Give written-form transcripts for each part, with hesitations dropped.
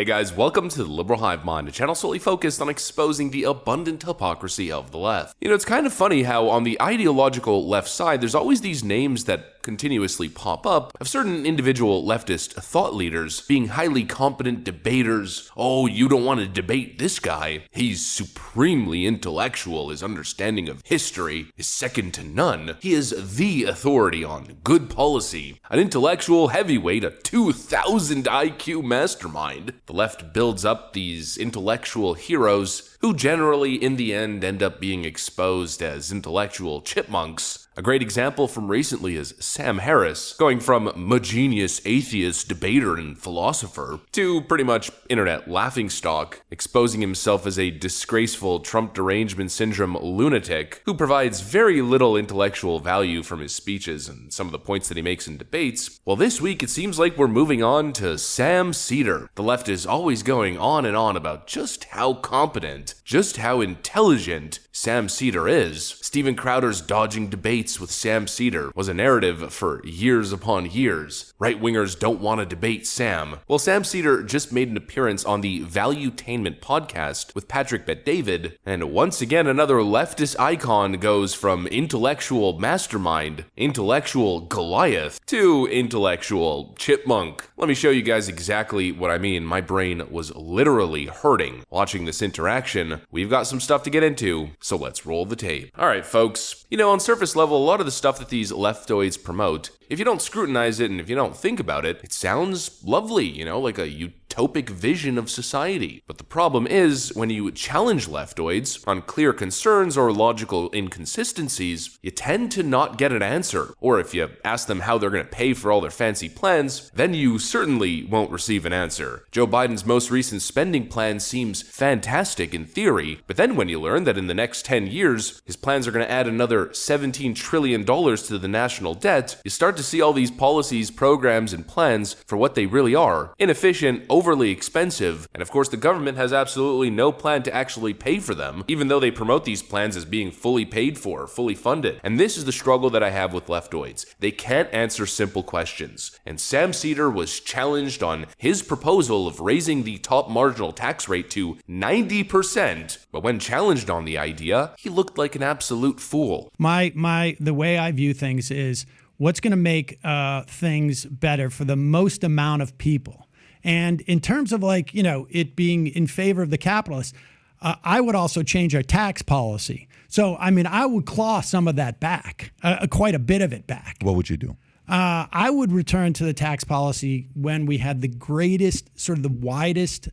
Hey guys, welcome to the Liberal Hive Mind, a channel solely focused on exposing the abundant hypocrisy of the left. You know, it's kind of funny how on the ideological left side, there's always these names that continuously pop up of certain individual leftist thought leaders being highly competent debaters. Oh, you don't want to debate this guy. He's supremely intellectual. His understanding of history is second to none. He is the authority on good policy. An intellectual heavyweight, a 2,000 IQ mastermind. The left builds up these intellectual heroes who generally, in the end up being exposed as intellectual chipmunks. A great example from recently is Sam Harris, going from genius atheist debater and philosopher to pretty much internet laughingstock, exposing himself as a disgraceful Trump derangement syndrome lunatic who provides very little intellectual value from his speeches and some of the points that he makes in debates. Well, this week it seems like we're moving on to Sam Seder. The left is always going on and on about just how competent, just how intelligent Sam Seder is. Steven Crowder's dodging debates with Sam Seder was a narrative for years upon years. Right-wingers don't want to debate Sam. Well, Sam Seder just made an appearance on the Valuetainment podcast with Patrick Bet-David, and once again another leftist icon goes from intellectual mastermind, intellectual Goliath, to intellectual chipmunk. Let me show you guys exactly what I mean. My brain was literally hurting watching this interaction. We've got some stuff to get into, so let's roll the tape. Alright folks, you know, on surface level, a lot of the stuff that these leftoids promote, if you don't scrutinize it and if you don't think about it, it sounds lovely, you know, like a utopic vision of society. But the problem is, when you challenge leftoids on clear concerns or logical inconsistencies, you tend to not get an answer. Or if you ask them how they're going to pay for all their fancy plans, then you certainly won't receive an answer. Joe Biden's most recent spending plan seems fantastic in theory, but then when you learn that in the next 10 years, his plans are going to add another $17 trillion to the national debt, you start to see all these policies, programs, and plans for what they really are: inefficient, overly expensive, and of course the government has absolutely no plan to actually pay for them, even though they promote these plans as being fully paid for, fully funded. And this is the struggle that I have with leftoids. They can't answer simple questions. And Sam Seder was challenged on his proposal of raising the top marginal tax rate to 90%, but when challenged on the idea, he looked like an absolute fool. The way I view things is what's going to make things better for the most amount of people. And in terms of it being in favor of the capitalists, I would also change our tax policy. So, I mean, I would claw some of that back, quite a bit of it back. What would you do? I would return to the tax policy when we had the greatest, sort of the widest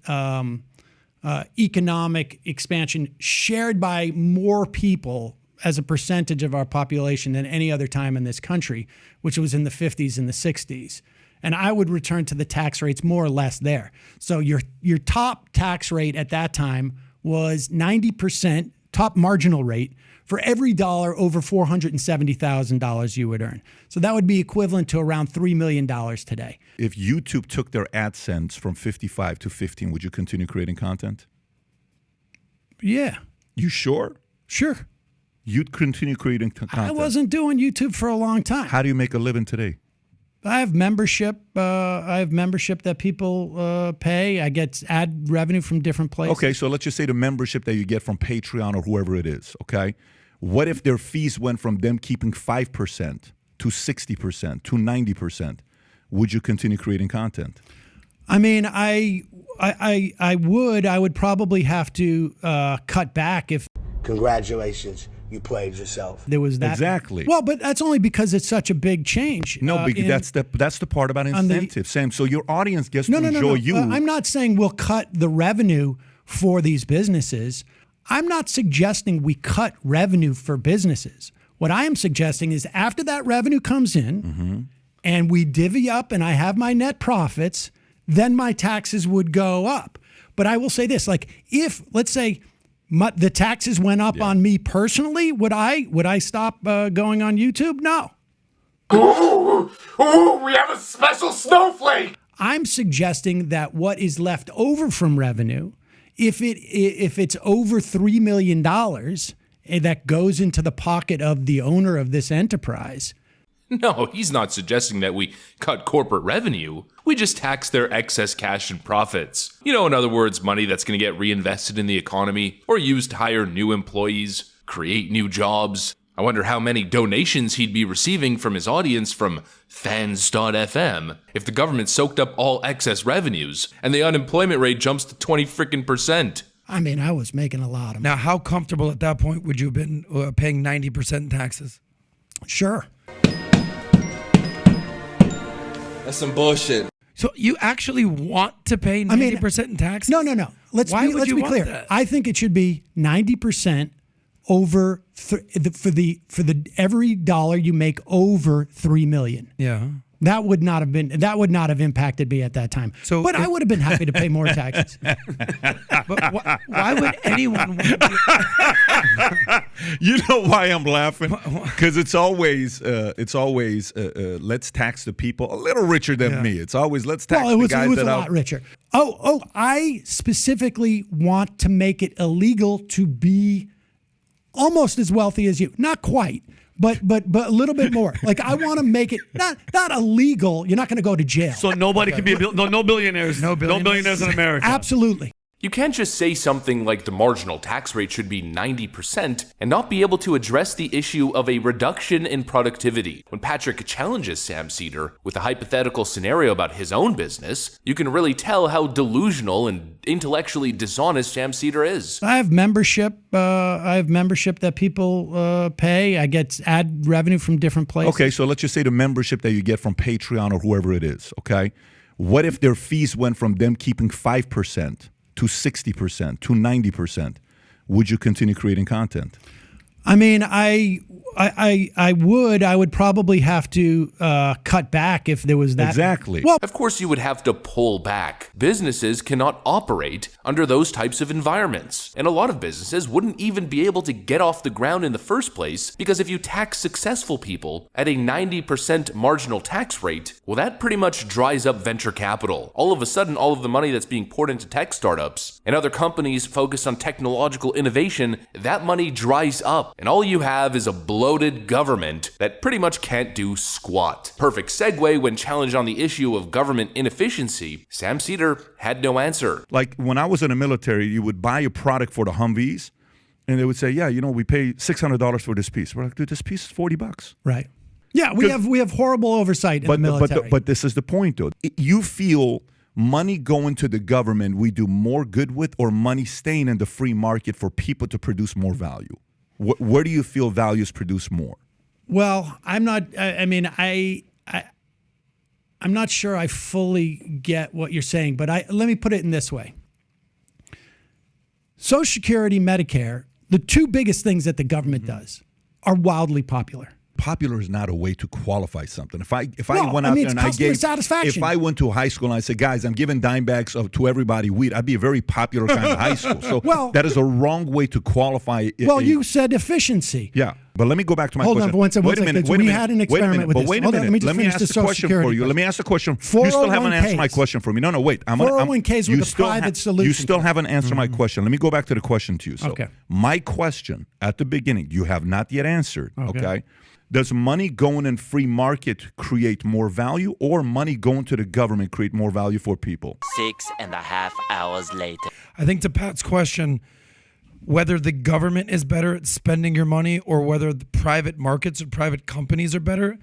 economic expansion shared by more people as a percentage of our population than any other time in this country, which was in the 50s and the 60s. And I would return to the tax rates more or less there. So your top tax rate at that time was 90%, top marginal rate, for every dollar over $470,000 you would earn. So that would be equivalent to around $3 million today. If YouTube took their AdSense from 55 to 15, would you continue creating content? Yeah. You sure? Sure. You'd continue creating content? I wasn't doing YouTube for a long time. How do you make a living today? I have membership. That people pay. I get ad revenue from different places. Okay, so let's just say the membership that you get from Patreon or whoever it is, okay? What if their fees went from them keeping 5% to 60% to 90%? Would you continue creating content? I mean, I would. I would probably have to cut back if. Congratulations. You played yourself. There was that. Exactly. Well, but that's only because it's such a big change. No, that's the part about incentive, Sam. So your audience gets to enjoy you. I'm not saying we'll cut the revenue for these businesses. I'm not suggesting we cut revenue for businesses. What I am suggesting is after that revenue comes in and we divvy up and I have my net profits, then my taxes would go up. But I will say this, like if, let's say, the taxes went up on me personally, would I stop going on YouTube? No. Ooh, we have a special snowflake. I'm suggesting that what is left over from revenue, if it's over $3 million that goes into the pocket of the owner of this enterprise, No, he's not suggesting that we cut corporate revenue. We just tax their excess cash and profits. You know, in other words, money that's going to get reinvested in the economy or used to hire new employees, create new jobs. I wonder how many donations he'd be receiving from his audience from fans.fm if the government soaked up all excess revenues and the unemployment rate jumps to 20%. I mean, I was making a lot of money. Now, how comfortable at that point would you have been paying 90% in taxes? Sure. That's some bullshit. So you actually want to pay 90% in taxes? No. Let's Why be would you want clear. that? I think it should be 90% over for every dollar you make over $3 million. Yeah. That would not have impacted me at that time. But I would have been happy to pay more taxes. But why would anyone want to You know why I'm laughing? Because it's always let's tax the people a little richer than me. It's always let's tax the guys it was that a lot richer. I specifically want to make it illegal to be almost as wealthy as you. Not quite. But a little bit more. Like I want to make it not illegal. You're not going to go to jail. So nobody can be no billionaires. No billionaires in America. Absolutely. You can't just say something like the marginal tax rate should be 90% and not be able to address the issue of a reduction in productivity. When Patrick challenges Sam Seder with a hypothetical scenario about his own business, you can really tell how delusional and intellectually dishonest Sam Seder is. I have membership. That people pay. I get ad revenue from different places. Okay, so let's just say the membership that you get from Patreon or whoever it is, okay? What if their fees went from them keeping 5% to 60%, to 90%? Would you continue creating content? I mean, I would probably have to cut back if there was that. Exactly. Well, Of course, you would have to pull back. Businesses cannot operate under those types of environments. And a lot of businesses wouldn't even be able to get off the ground in the first place because if you tax successful people at a 90% marginal tax rate, well, that pretty much dries up venture capital. All of a sudden, all of the money that's being poured into tech startups and other companies focused on technological innovation, that money dries up. And all you have is a bloated government that pretty much can't do squat. Perfect segue when challenged on the issue of government inefficiency, Sam Seder had no answer. Like when I was in the military, you would buy a product for the Humvees, and they would say, yeah, we pay $600 for this piece. We're like, dude, this piece is $40. right. Yeah, we have horrible oversight in the military. But this is the point, though. You feel money going to the government we do more good with, or money staying in the free market for people to produce more value? Where do you feel values produce more? Well, I'm not. I'm not sure I fully get what you're saying, but let me put it in this way. Social Security, Medicare, the two biggest things that the government does are wildly popular. Popular is not a way to qualify something. If I No, went I out mean, there and it's I customer gave, satisfaction. if I went to high school and I said, guys, I'm giving dime bags to everybody weed, I'd be a very popular kind of high school. So Well- that is a wrong way to qualify. Well, you said efficiency. Yeah, but let me go back to my Hold on question. for one second, Wait a minute. we had an experiment with but this. wait a Hold on, minute. let me just Let me finish ask the the Social question Security for you. question. Let me ask the question. You still haven't answered my 401ks. question for me. No, wait. 401ks with you a still private You solution. still haven't answered my question. Let me go back to the question to you. So Okay. my question at the beginning, you have not yet answered, okay? Does money going in free market create more value, or money going to the government create more value for people? 6.5 hours later. I think to Pat's question, whether the government is better at spending your money or whether the private markets or private companies are better,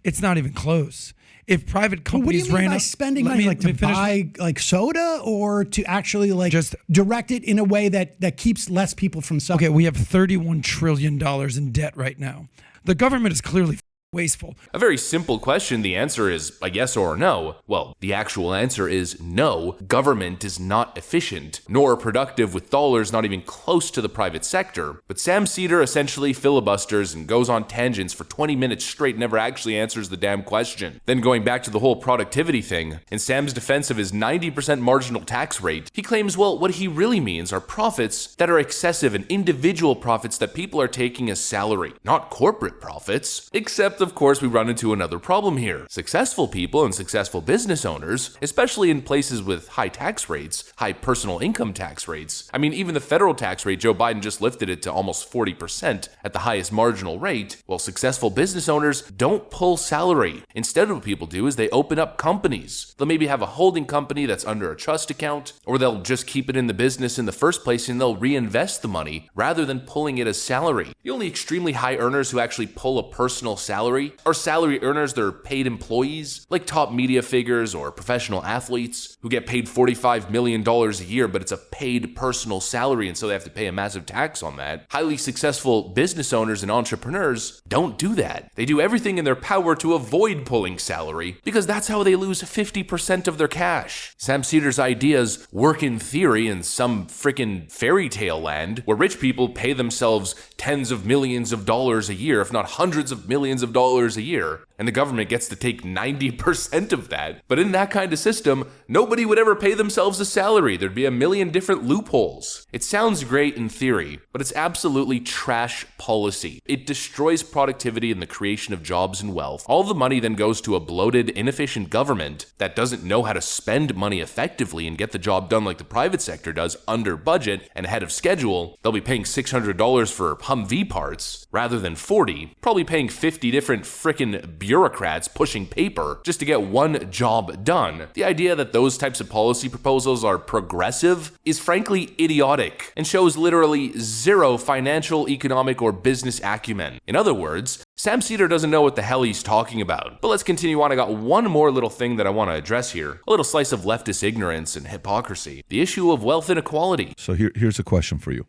it's not even close. If private But what do you companies mean ran by up, spending let money, me- like let to me finish. buy like soda, or to actually like Just- direct it in a way that keeps less people from suffering? Okay, we have $31 trillion in debt right now. The government is clearly wasteful. A very simple question. The answer is a yes or a no. Well, the actual answer is no. Government is not efficient, nor productive with dollars not even close to the private sector. But Sam Seder essentially filibusters and goes on tangents for 20 minutes straight, never actually answers the damn question. Then going back to the whole productivity thing, in Sam's defense of his 90% marginal tax rate, he claims, well, what he really means are profits that are excessive and individual profits that people are taking as salary, not corporate profits. Except Except, of course, we run into another problem here. Successful people and successful business owners, especially in places with high tax rates, high personal income tax rates. I mean, even the federal tax rate, Joe Biden just lifted it to almost 40% at the highest marginal rate. Well, successful business owners don't pull salary. Instead, what people do is they open up companies. They'll maybe have a holding company that's under a trust account, or they'll just keep it in the business in the first place and they'll reinvest the money rather than pulling it as salary. The only extremely high earners who actually pull a personal salary are salary earners that are paid employees, like top media figures or professional athletes who get paid $45 million a year, but it's a paid personal salary, and so they have to pay a massive tax on that. Highly successful business owners and entrepreneurs don't do that. They do everything in their power to avoid pulling salary because that's how they lose 50% of their cash. Sam Seder's ideas work in theory in some frickin' fairy tale land where rich people pay themselves tens of millions of dollars a year, if not hundreds of millions of dollars a year, and the government gets to take 90% of that. But in that kind of system, nobody would ever pay themselves a salary. There'd be a million different loopholes. It sounds great in theory, but it's absolutely trash policy. It destroys productivity and the creation of jobs and wealth. All the money then goes to a bloated, inefficient government that doesn't know how to spend money effectively and get the job done like the private sector does, under budget and ahead of schedule. They'll be paying $600 for Humvee parts rather than 40, probably paying 50 different frickin' bureaucrats pushing paper just to get one job done. The idea that those types of policy proposals are progressive is frankly idiotic and shows literally zero financial, economic, or business acumen. In other words, Sam Seder doesn't know what the hell he's talking about. But let's continue on. I got one more little thing that I want to address here. A little slice of leftist ignorance and hypocrisy. The issue of wealth inequality. So here's a question for you.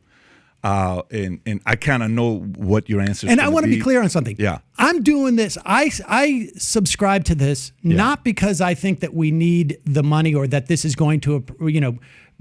And I kind of know what your answer is. And I want to be clear on something. Yeah. I'm doing this. I subscribe to this not because I think that we need the money or that this is going to,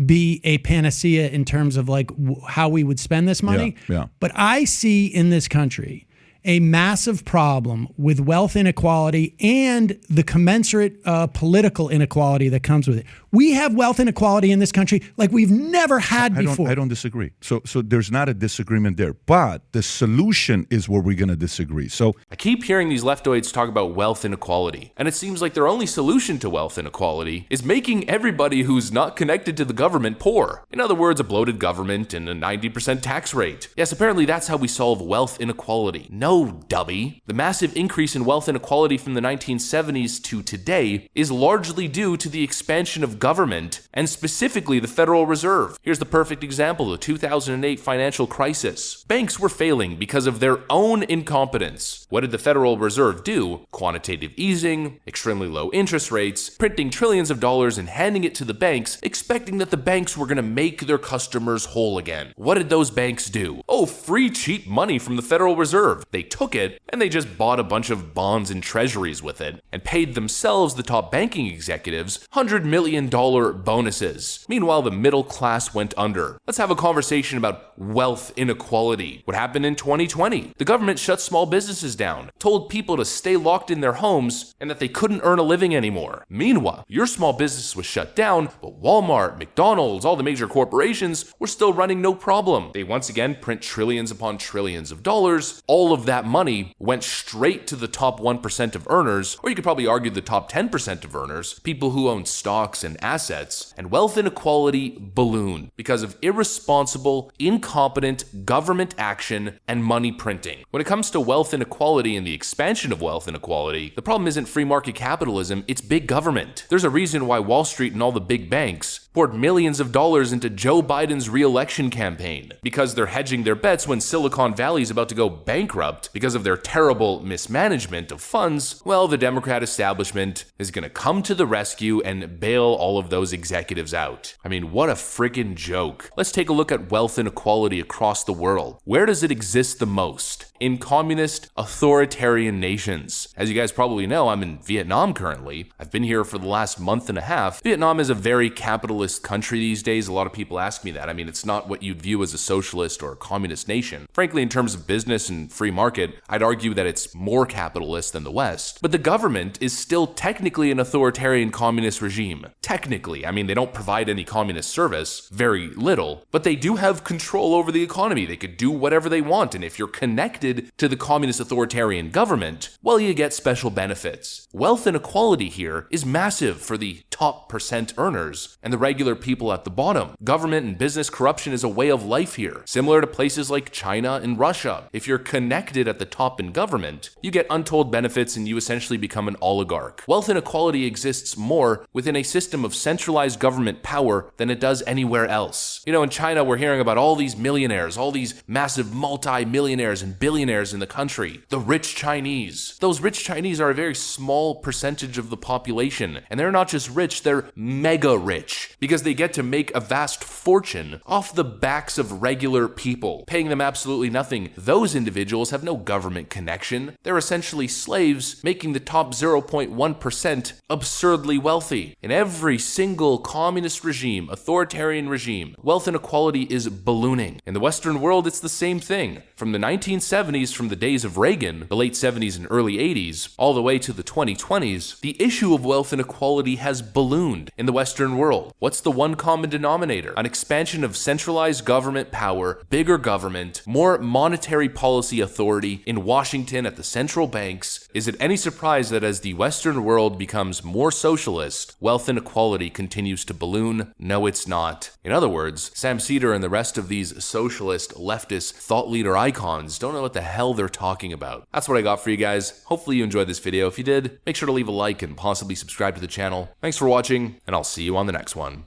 be a panacea in terms of like how we would spend this money. Yeah. But I see in this country a massive problem with wealth inequality and the commensurate political inequality that comes with it. We have wealth inequality in this country like we've never had before. I don't disagree. So there's not a disagreement there. But the solution is where we're going to disagree. So I keep hearing these leftoids talk about wealth inequality, and it seems like their only solution to wealth inequality is making everybody who's not connected to the government poor. In other words, a bloated government and a 90% tax rate. Yes, apparently that's how we solve wealth inequality. No, dummy. The massive increase in wealth inequality from the 1970s to today is largely due to the expansion of government, and specifically the Federal Reserve. Here's the perfect example, the 2008 financial crisis. Banks were failing because of their own incompetence. What did the Federal Reserve do? Quantitative easing, extremely low interest rates, printing trillions of dollars and handing it to the banks, expecting that the banks were going to make their customers whole again. What did those banks do? Oh, free cheap money from the Federal Reserve. They took it and they just bought a bunch of bonds and treasuries with it and paid themselves, the top banking executives, $100 million bonuses. Meanwhile, the middle class went under. Let's have a conversation about wealth inequality. What happened in 2020? The government shut small businesses down, told people to stay locked in their homes and that they couldn't earn a living anymore. Meanwhile, your small business was shut down, but Walmart, McDonald's, all the major corporations were still running no problem. They once again print trillions upon trillions of dollars. All of that money went straight to the top 1% of earners, or you could probably argue the top 10% of earners, people who own stocks and assets, and wealth inequality ballooned because of irresponsible, incompetent government action and money printing. When it comes to wealth inequality and the expansion of wealth inequality, the problem isn't free market capitalism, it's big government. There's a reason why Wall Street and all the big banks poured millions of dollars into Joe Biden's re-election campaign, because they're hedging their bets when Silicon Valley is about to go bankrupt because of their terrible mismanagement of funds. Well, the Democrat establishment is going to come to the rescue and bail all of those executives out. I mean, what a freaking joke. Let's take a look at wealth inequality across the world. Where does it exist the most? In communist, authoritarian nations. As you guys probably know, I'm in Vietnam currently. I've been here for the last month and a half. Vietnam is a very capitalist socialist country these days? A lot of people ask me that. I mean, it's not what you'd view as a socialist or a communist nation. Frankly, in terms of business and free market, I'd argue that it's more capitalist than the West. But the government is still technically an authoritarian communist regime. Technically. I mean, they don't provide any communist service, very little, but they do have control over the economy. They could do whatever they want, and if you're connected to the communist authoritarian government, well, you get special benefits. Wealth inequality here is massive for the top percent earners and the regular people at the bottom. Government and business corruption is a way of life here, similar to places like China and Russia. If you're connected at the top in government, you get untold benefits and you essentially become an oligarch. Wealth inequality exists more within a system of centralized government power than it does anywhere else. You know, in China, we're hearing about all these millionaires, all these massive multi-millionaires and billionaires in the country. The rich Chinese. Those rich Chinese are a very small percentage of the population, and they're not just rich, they're mega rich, because they get to make a vast fortune off the backs of regular people, paying them absolutely nothing. Those individuals have no government connection. They're essentially slaves, making the top 0.1% absurdly wealthy. In every single communist regime, authoritarian regime, wealth inequality is ballooning. In the Western world, it's the same thing. From the 1970s, from the days of Reagan, the late 70s and early 80s, all the way to the 2020s, the issue of wealth inequality has ballooned in the Western world. What's the one common denominator? An expansion of centralized government power, bigger government, more monetary policy authority in Washington at the central banks. Is it any surprise that as the Western world becomes more socialist, wealth inequality continues to balloon? No, it's not. In other words, Sam Seder and the rest of these socialist, leftist, thought leader icons don't know what the hell they're talking about. That's what I got for you guys. Hopefully you enjoyed this video. If you did, make sure to leave a like and possibly subscribe to the channel. Thanks for watching, and I'll see you on the next one.